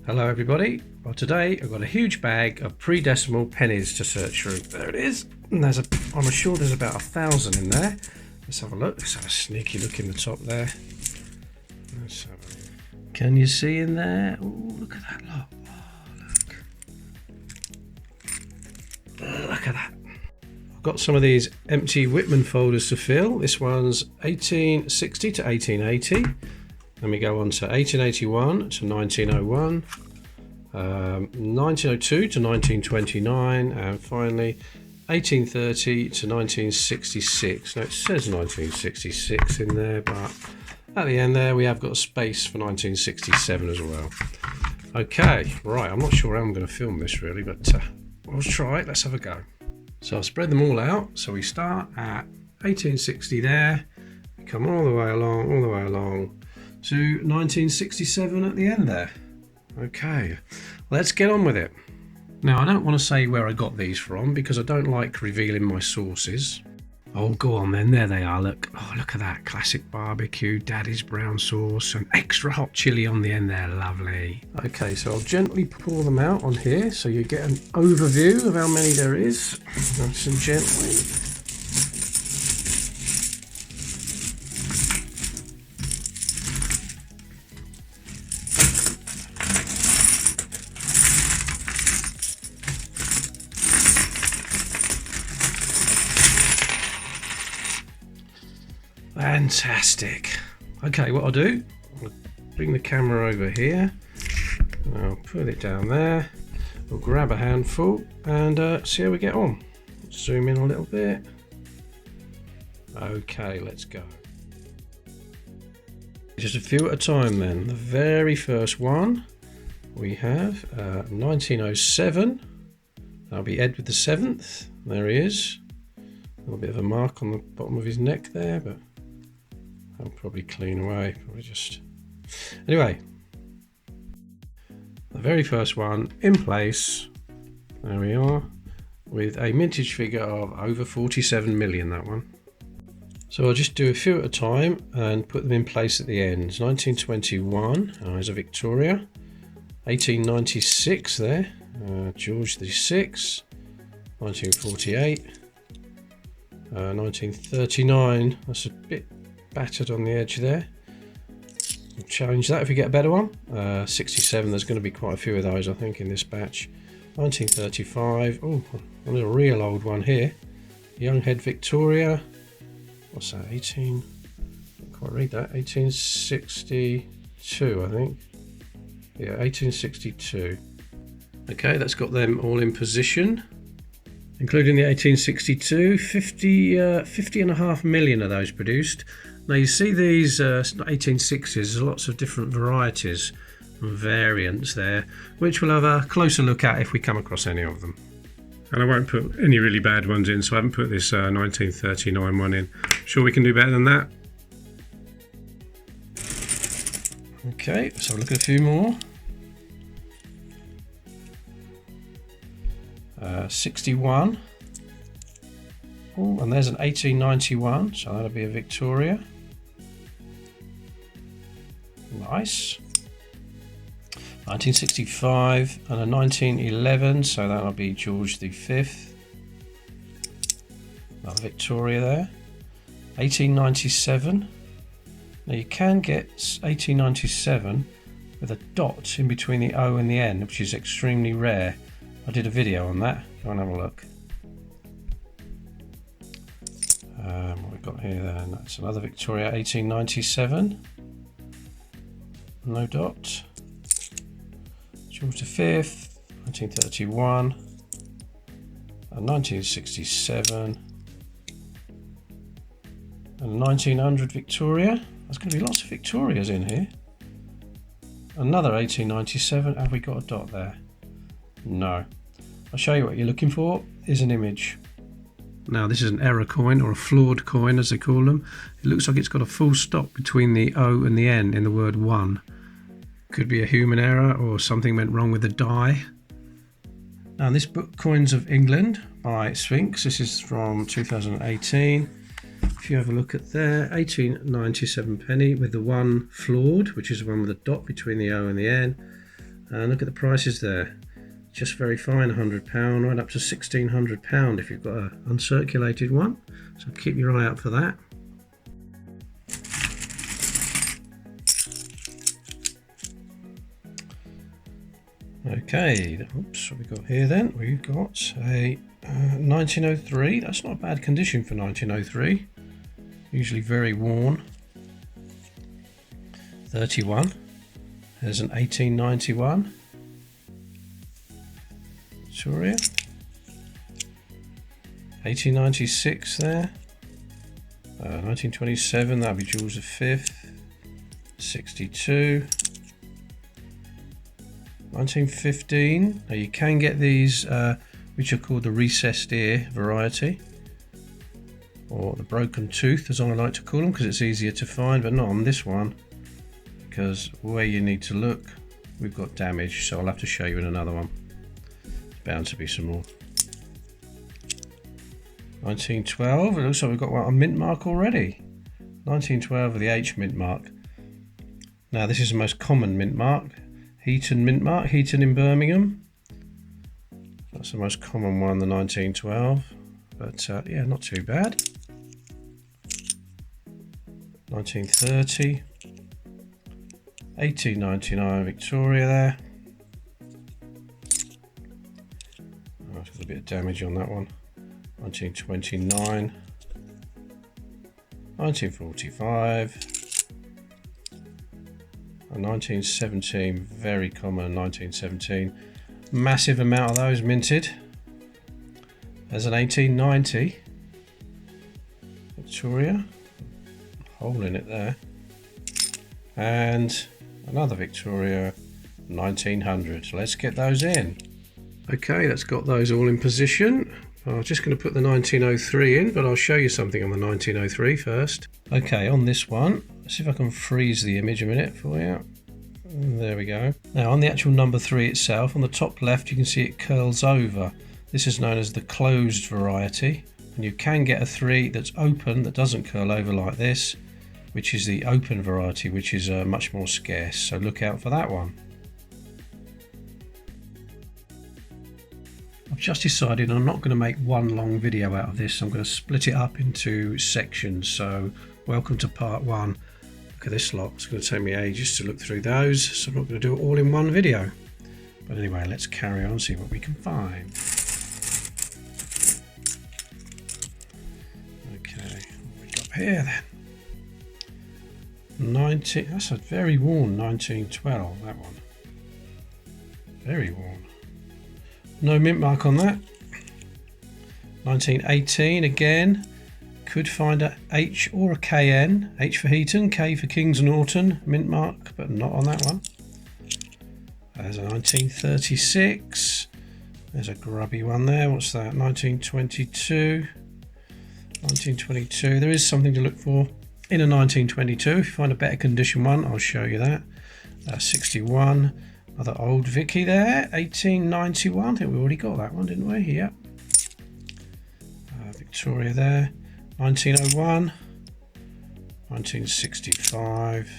Hello everybody. Well, today I've got a huge bag of pre-decimal pennies to search through. There it is. And I'm sure there's about 1,000 in there. Let's have a look. Let's have a sneaky look in the top there. Can you see in there? Oh, look at that lot. Oh, look at that. I've got some of these empty Whitman folders to fill. This one's 1860 to 1880. Then we go on to 1881 to 1901, 1902 to 1929, and finally 1830 to 1966. Now it says 1966 in there, but at the end there we have got a space for 1967 as well. Okay, right, I'm not sure how I'm going to film this really, but we'll try it. Let's have a go. So I'll spread them all out. So we start at 1860 there, we come all the way along, to 1967 at the end there. Okay, let's get on with it. Now I don't want to say where I got these from because I don't like revealing my sources. Oh, go on then, there they are, look. Oh, look at that, classic barbecue, daddy's brown sauce, and extra hot chili on the end there, lovely. Okay, so I'll gently pour them out on here so you get an overview of how many there is. Nice and gently. Fantastic. Okay, what I'll do, I'll bring the camera over here, I'll put it down there, we'll grab a handful and see how we get on. Zoom in a little bit. Okay, let's go. Just a few at a time then. The very first one we have 1907. That'll be Edward the 7th. There he is. A little bit of a mark on the bottom of his neck there, but I'll probably clean away. Probably just. Anyway, the very first one in place. There we are, with a mintage figure of over 47 million. That one. So I'll just do a few at a time and put them in place at the end. 1921, Eyes of Victoria. 1896 there, George the VI. 1948. 1939, that's a bit battered on the edge there. We'll change that if we get a better one. 67, there's going to be quite a few of those I think in this batch. 1935, oh, a little real old one here. Young Head Victoria, what's that, 18, can't quite read that, 1862 I think. Yeah, 1862. Okay, that's got them all in position. Including the 1862, 50.5 million of those produced. Now you see these 1860s, there's lots of different varieties and variants there, which we'll have a closer look at if we come across any of them. And I won't put any really bad ones in, so I haven't put this 1939 one in. Sure we can do better than that. Okay, so look at a few more. 61. Oh, and there's an 1891, so that'll be a Victoria. Nice. 1965 and a 1911, so that'll be George the V. Another Victoria there. 1897. Now you can get 1897 with a dot in between the O and the N, which is extremely rare. I did a video on that. Go and have a look. What we've got here then, that's another Victoria 1897. No dot. George V, 1931. 1967. And 1900 Victoria. There's going to be lots of Victorias in here. Another 1897. Have we got a dot there? No. I'll show you what you're looking for. Is an image. Now this is an error coin, or a flawed coin as they call them. It looks like it's got a full stop between the O and the N in the word one. Could be a human error or something went wrong with the die. Now this book, Coins of England by Sphinx. This is from 2018. If you have a look at there, 1897 penny with the one flawed, which is the one with a dot between the O and the N. And look at the prices there. Just very fine, £100, right up to £1,600 if you've got an uncirculated one. So keep your eye out for that. Okay, oops, what we got here then? We've got a 1903. That's not a bad condition for 1903. Usually very worn. 31. There's an 1891. Victoria. 1896 there. 1927, that'll be George V. 62. 1915. Now you can get these which are called the recessed ear variety, or the broken tooth as I like to call them, because it's easier to find, but not on this one, because where you need to look we've got damage, so I'll have to show you in another one. There's bound to be some more. 1912, it looks like we've got a mint mark already. 1912 with the H mint mark. Now this is the most common mint mark. Heaton mint mark, Heaton in Birmingham. That's the most common one, the 1912. But yeah, not too bad. 1930. 1899 Victoria there. Oh, it's got a bit of damage on that one. 1929. 1945. And 1917, very common, 1917. Massive amount of those minted. There's an 1890 Victoria, hole in it there, and another Victoria 1900. So let's get those in. Okay, that's got those all in position. I'm just going to put the 1903 in, but I'll show you something on the 1903 first. Okay, on this one, let's see if I can freeze the image a minute for you. There we go. Now on the actual number 3 itself, on the top left you can see it curls over. This is known as the closed variety, and you can get a 3 that's open that doesn't curl over like this, which is the open variety, which is much more scarce, so look out for that one. I've just decided I'm not going to make one long video out of this. I'm going to split it up into sections, so welcome to part 1. Look at this lot, it's going to take me ages to look through those, so I'm not going to do it all in one video. But anyway, let's carry on and see what we can find. Okay, what we got here then? That's a very worn 1912, that one. Very worn. No mint mark on that. 1918 again. Could find a H or a KN. H for Heaton, K for Kings Norton, mint mark, but not on that one. There's a 1936. There's a grubby one there. What's that? 1922. 1922. There is something to look for in a 1922. If you find a better condition one, I'll show you that. 61. Another old Vicky there. 1891. I think we already got that one, didn't we? Yep. Victoria there. 1901, 1965,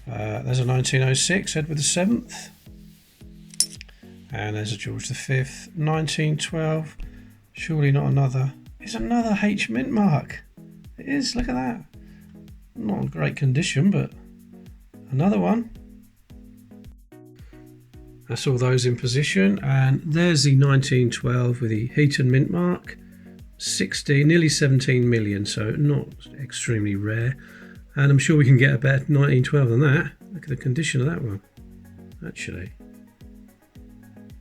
there's a 1906, Edward VII, and there's a George V, 1912, surely not another, it's another H mint mark, it is, look at that, not in great condition, but another one. That's all those in position, and there's the 1912 with the Heaton mint mark. 16, nearly 17 million, so not extremely rare, and I'm sure we can get a better 1912 than that. Look at the condition of that one. Actually,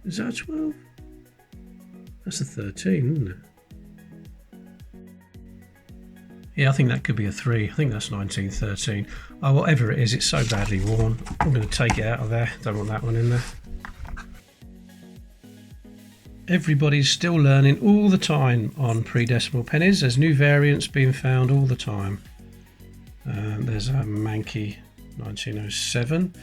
is that a 12? That's a 13, isn't it? Yeah, I think that could be a 3. I think that's 1913. Oh, whatever it is, it's so badly worn. I'm going to take it out of there. Don't want that one in there. Everybody's still learning all the time on pre-decimal pennies. There's new variants being found all the time. There's a Mankey 1907.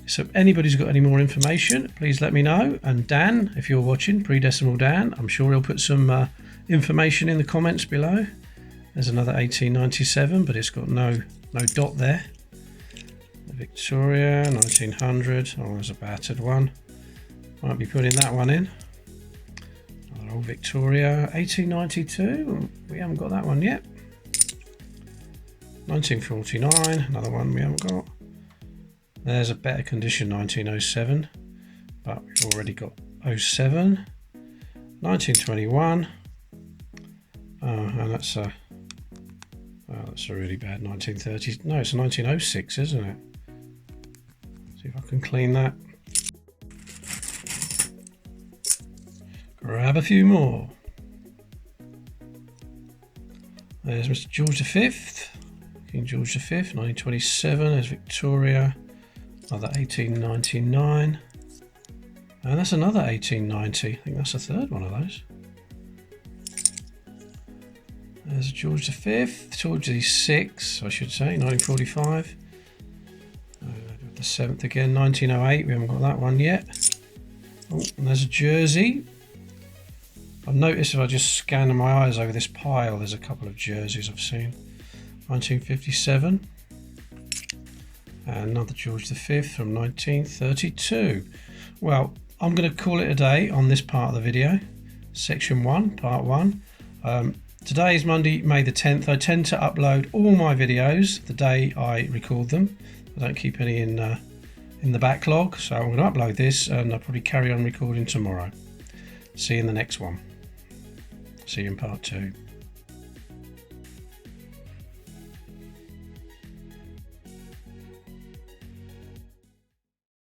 So if anybody's got any more information, please let me know. And Dan, if you're watching, pre-decimal Dan, I'm sure he'll put some information in the comments below. There's another 1897, but it's got no dot there. Victoria, 1900. Oh, there's a battered one. Might be putting that one in. Another old Victoria, 1892. We haven't got that one yet. 1949, another one we haven't got. There's a better condition, 1907, but we've already got 07. 1921. Oh, and that's a really bad 1930s. No, it's a 1906, isn't it? See if I can clean that. Grab a few more. There's Mr. George V, King George V, 1927. There's Victoria, another 1899. And that's another 1890. I think that's the third one of those. There's George V, George VI, I should say, 1945. The 7th again, 1908. We haven't got that one yet. Oh, and there's a Jersey. I've noticed if I just scan my eyes over this pile, there's a couple of jerseys I've seen. 1957. And another George V from 1932. Well, I'm going to call it a day on this part of the video. Section 1, part 1. Today is Monday, May the 10th. I tend to upload all my videos the day I record them. I don't keep any in the backlog, so I'm going to upload this and I'll probably carry on recording tomorrow. See you in the next one. See you in part 2.